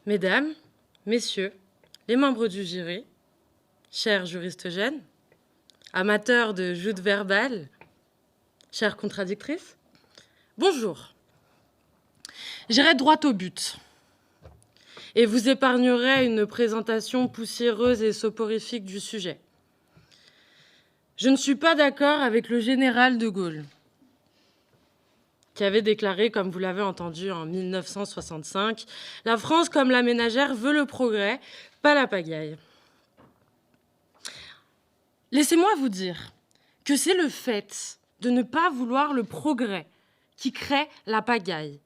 Mesdames, Messieurs, les membres du jury, chers juristes jeunes, amateurs de joutes verbales, chères contradictrices, bonjour. J'irai droit au but et vous épargnerai une présentation poussiéreuse et soporifique du sujet. Je ne suis pas d'accord avec le général de Gaulle, qui avait déclaré, comme vous l'avez entendu en 1965, « La France, comme la ménagère, veut le progrès, pas la pagaille ». Laissez-moi vous dire que c'est le fait de ne pas vouloir le progrès qui crée la pagaille.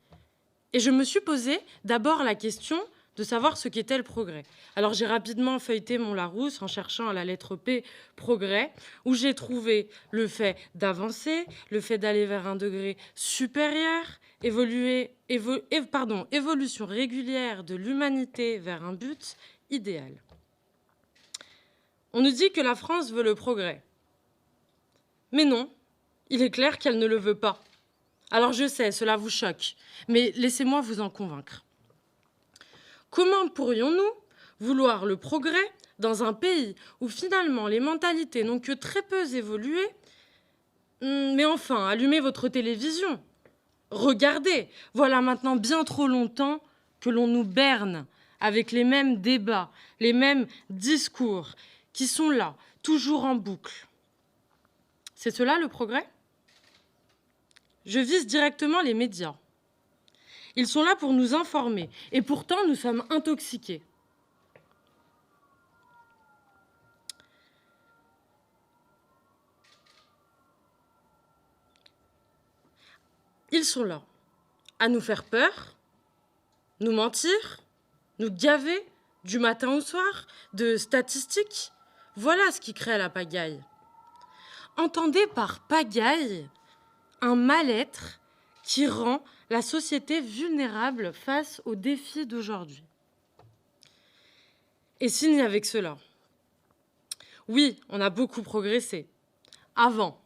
Et je me suis posé d'abord la question de savoir ce qu'était le progrès. Alors j'ai rapidement feuilleté mon Larousse en cherchant à la lettre P, progrès, où j'ai trouvé le fait d'avancer, le fait d'aller vers un degré supérieur, évolution régulière de l'humanité vers un but idéal. On nous dit que la France veut le progrès. Mais non, il est clair qu'elle ne le veut pas. Alors je sais, cela vous choque, mais laissez-moi vous en convaincre. Comment pourrions-nous vouloir le progrès dans un pays où finalement les mentalités n'ont que très peu évolué? Mais enfin, allumez votre télévision. Regardez, voilà maintenant bien trop longtemps que l'on nous berne avec les mêmes débats, les mêmes discours qui sont là, toujours en boucle. C'est cela le progrès? Je vise directement les médias. Ils sont là pour nous informer, et pourtant nous sommes intoxiqués. Ils sont là à nous faire peur, nous mentir, nous gaver du matin au soir de statistiques. Voilà ce qui crée la pagaille. Entendez par pagaille un mal-être qui rend la société vulnérable face aux défis d'aujourd'hui. Et signe avec cela. Oui, on a beaucoup progressé. Avant.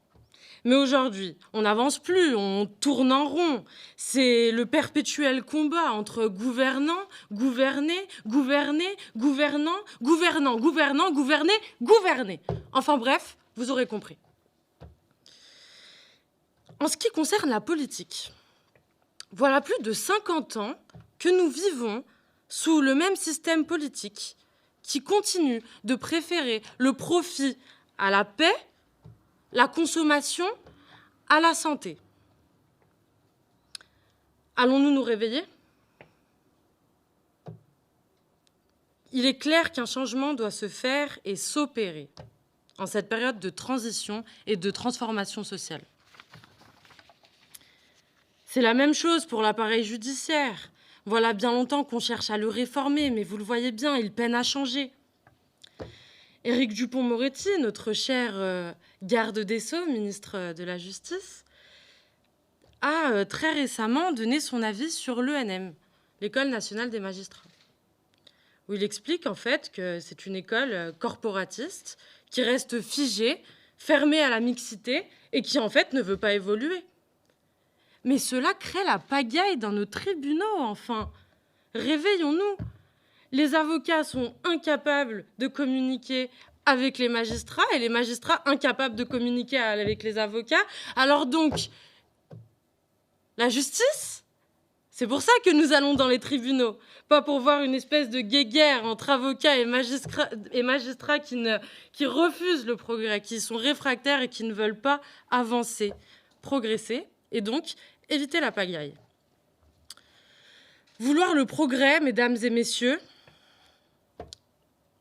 Mais aujourd'hui, on n'avance plus, on tourne en rond. C'est le perpétuel combat entre gouvernants, gouvernés, gouvernés, gouvernants, gouvernants, gouvernants, gouvernés, gouvernés. Enfin bref, vous aurez compris. En ce qui concerne la politique, voilà plus de 50 ans que nous vivons sous le même système politique qui continue de préférer le profit à la paix, la consommation à la santé. Allons-nous nous réveiller? Il est clair qu'un changement doit se faire et s'opérer en cette période de transition et de transformation sociale. C'est la même chose pour l'appareil judiciaire. Voilà bien longtemps qu'on cherche à le réformer, mais vous le voyez bien, il peine à changer. Éric Dupond-Moretti, notre cher garde des Sceaux, ministre de la Justice, a très récemment donné son avis sur l'ENM, l'École nationale des magistrats, où il explique en fait que c'est une école corporatiste qui reste figée, fermée à la mixité et qui en fait ne veut pas évoluer. Mais cela crée la pagaille dans nos tribunaux, enfin. Réveillons-nous. Les avocats sont incapables de communiquer avec les magistrats et les magistrats incapables de communiquer avec les avocats. Alors donc, la justice, c'est pour ça que nous allons dans les tribunaux, pas pour voir une espèce de guéguerre entre avocats et magistrats qui refusent le progrès, qui sont réfractaires et qui ne veulent pas avancer, progresser et donc éviter la pagaille. Vouloir le progrès, mesdames et messieurs,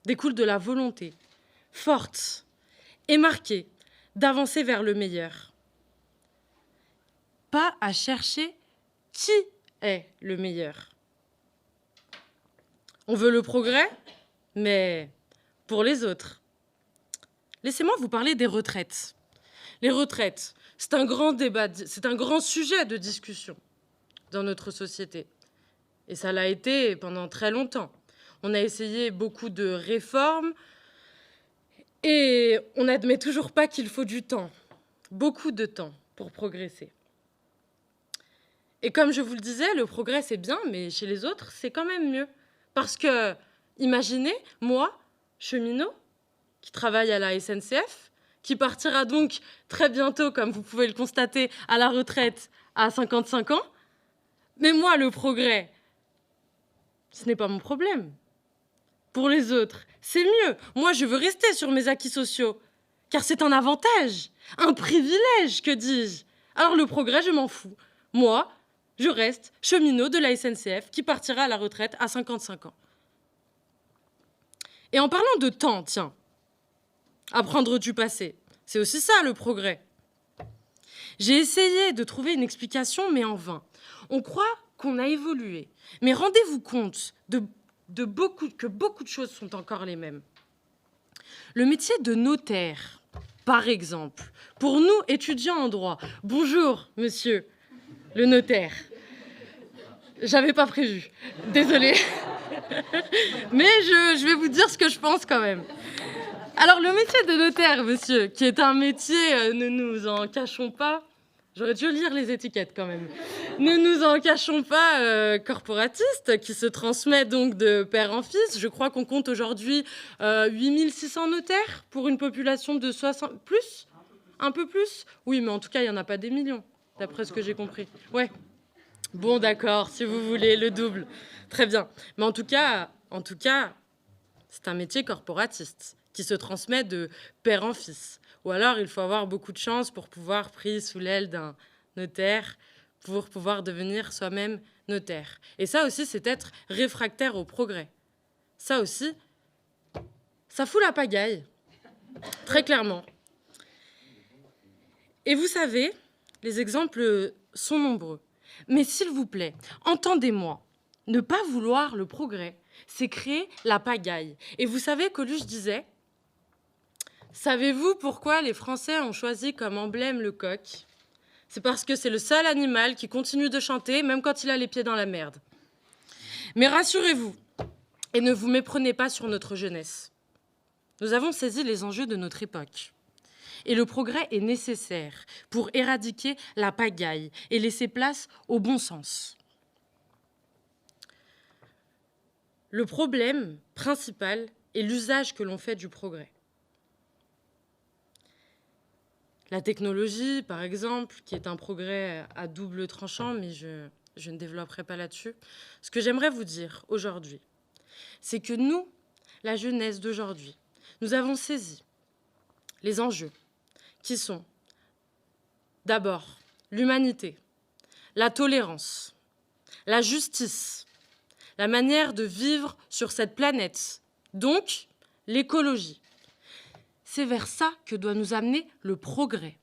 découle de la volonté forte et marquée d'avancer vers le meilleur. Pas à chercher qui est le meilleur. On veut le progrès, mais pour les autres. Laissez-moi vous parler des retraites. Les retraites, c'est un grand débat, c'est un grand sujet de discussion dans notre société. Et ça l'a été pendant très longtemps. On a essayé beaucoup de réformes et on n'admet toujours pas qu'il faut du temps, beaucoup de temps pour progresser. Et comme je vous le disais, le progrès c'est bien, mais chez les autres, c'est quand même mieux. Parce que, imaginez, moi, cheminot, qui travaille à la SNCF, qui partira donc très bientôt, comme vous pouvez le constater, à la retraite à 55 ans. Mais moi, le progrès, ce n'est pas mon problème. Pour les autres, c'est mieux. Moi, je veux rester sur mes acquis sociaux, car c'est un avantage, un privilège, que dis-je. Alors le progrès, je m'en fous. Moi, je reste cheminot de la SNCF qui partira à la retraite à 55 ans. Et en parlant de temps, tiens, apprendre du passé, c'est aussi ça le progrès. J'ai essayé de trouver une explication, mais en vain. On croit qu'on a évolué, mais rendez-vous compte que beaucoup de choses sont encore les mêmes. Le métier de notaire, par exemple, pour nous, étudiants en droit. Bonjour, monsieur le notaire. J'avais pas prévu. Désolée. Mais je vais vous dire ce que je pense quand même. Alors, le métier de notaire, monsieur, qui est un métier, ne nous en cachons pas, j'aurais dû lire les étiquettes quand même, ne nous en cachons pas, corporatiste, qui se transmet donc de père en fils. Je crois qu'on compte aujourd'hui 8600 notaires pour une population de 60... Plus ? Un peu plus ? Oui, mais en tout cas, il n'y en a pas des millions, d'après ce que j'ai compris. Ouais. Bon, d'accord, si vous voulez, le double. Très bien. Mais en tout cas, c'est un métier corporatiste qui se transmet de père en fils. Ou alors, il faut avoir beaucoup de chance pour pouvoir pris sous l'aile d'un notaire, pour pouvoir devenir soi-même notaire. Et ça aussi, c'est être réfractaire au progrès. Ça aussi, ça fout la pagaille, très clairement. Et vous savez, les exemples sont nombreux. Mais s'il vous plaît, entendez-moi, ne pas vouloir le progrès, c'est créer la pagaille. Et vous savez, Coluche disait, savez-vous pourquoi les Français ont choisi comme emblème le coq ? C'est parce que c'est le seul animal qui continue de chanter, même quand il a les pieds dans la merde. Mais rassurez-vous, et ne vous méprenez pas sur notre jeunesse. Nous avons saisi les enjeux de notre époque. Et le progrès est nécessaire pour éradiquer la pagaille et laisser place au bon sens. Le problème principal est l'usage que l'on fait du progrès. La technologie, par exemple, qui est un progrès à double tranchant, mais je ne développerai pas là-dessus. Ce que j'aimerais vous dire aujourd'hui, c'est que nous, la jeunesse d'aujourd'hui, nous avons saisi les enjeux qui sont d'abord l'humanité, la tolérance, la justice, la manière de vivre sur cette planète, donc l'écologie. C'est vers ça que doit nous amener le progrès.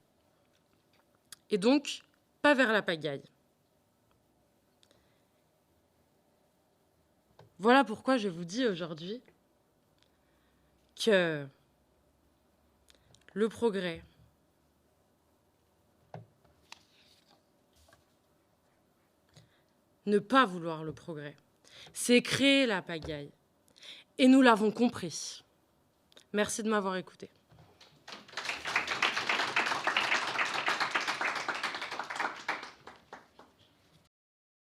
Et donc, pas vers la pagaille. Voilà pourquoi je vous dis aujourd'hui que le progrès, ne pas vouloir le progrès, c'est créer la pagaille. Et nous l'avons compris. Merci de m'avoir écouté.